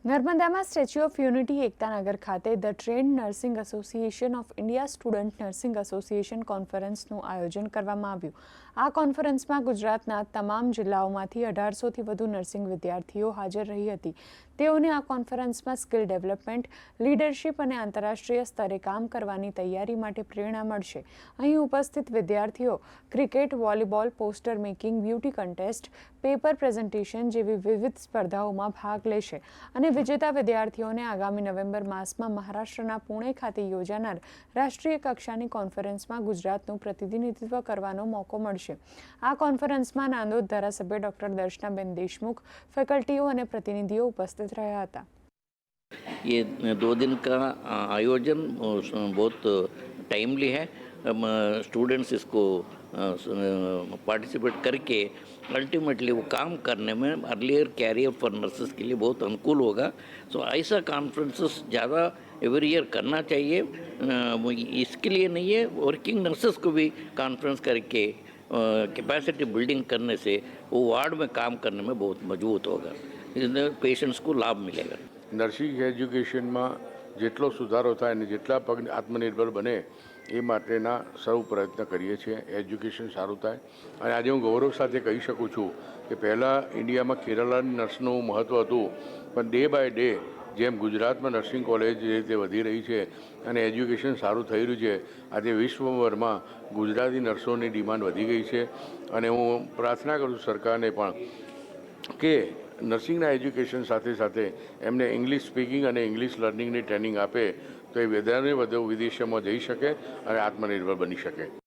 નર્મદામાં Statue of Unity Ektanagar ખાતે the Trained Nursing Association of India Student Nursing Association કોન્ફરન્સનું આયોજન કરવામાં આવ્યું. આ કોન્ફરન્સમાં ગુજરાતના તમામ જિલ્લાઓમાંથી 1800થી વધુ નર્સિંગ વિદ્યાર્થીઓ હાજર રહી હતી. તેઓને આ કોન્ફરન્સમાં સ્કિલ ડેવલપમેન્ટ, લીડરશિપ અને આંતરરાષ્ટ્રીય સ્તરે કામ કરવાની તૈયારી માટે પ્રેરણા મળશે. અહીં ઉપસ્થિત વિદ્યાર્થીઓ cricket, volleyball, poster making, beauty contest, paper presentation જેવી વિવિધ સ્પર્ધાઓમાં ભાગ લેશે અને વિજેતા વિદ્યાર્થીઓને આગામી નવેમ્બર માસમાં મહારાષ્ટ્રના પુણે ખાતે યોજાનાર રાષ્ટ્રીય કક્ષાની કોન્ફરન્સમાં ગુજરાતનું પ્રતિનિધિત્વ કરવાનો મોકો મળશે. આ કોન્ફરન્સમાં નાંદોદ ધારાસભ્ય ડોક્ટર દર્શનાબેન દેશमुख, ફેકલ્ટીઓ અને પ્રતિનિધિઓ ઉપસ્થિત રહ્યા હતા. ये 2 दिन का आयोजन बहुत टाइमली है. स्टूडेंट्स इसको पार्टिसिपेट करके अल्टीमेटली वो काम करने में अर्लियर कैरियर फॉर नर्सेस के लिए बहुत अनुकूल होगा. सो ऐसा कॉन्फ्रेंसेस ज़्यादा एवरी ईयर करना चाहिए. इसके लिए नहीं है, वर्किंग नर्सेस को भी कॉन्फ्रेंस करके कैपेसिटी बिल्डिंग करने से वो वार्ड में काम करने में बहुत मजबूत होगा. इसमें पेशेंट्स को लाभ मिलेगा. નર્સિંગ એજ્યુકેશનમાં જેટલો સુધારો થાય અને જેટલા પગ આત્મનિર્ભર બને એ માટેના સૌ પ્રયત્ન કરીએ છીએ. એજ્યુકેશન સારું થાય અને આજે હું ગૌરવ સાથે કહી શકું છું કે પહેલાં ઇન્ડિયામાં કેરલાની નર્સનું મહત્ત્વ હતું, પણ ડે બાય ડે જેમ ગુજરાતમાં નર્સિંગ કોલેજ જે રીતે વધી રહી છે અને એજ્યુકેશન સારું થઈ રહ્યું છે, આજે વિશ્વભરમાં ગુજરાતી નર્સોની ડિમાન્ડ વધી ગઈ છે. અને હું પ્રાર્થના કરું છું સરકારને પણ કે નર્સિંગના એજ્યુકેશન સાથે સાથે એમને ઇંગ્લિશ સ્પીકિંગ અને ઇંગ્લિશ લર્નિંગની ટ્રેનિંગ આપે તો એ વધારે વધુ વિદેશોમાં જઈ શકે અને આત્મનિર્ભર બની શકે.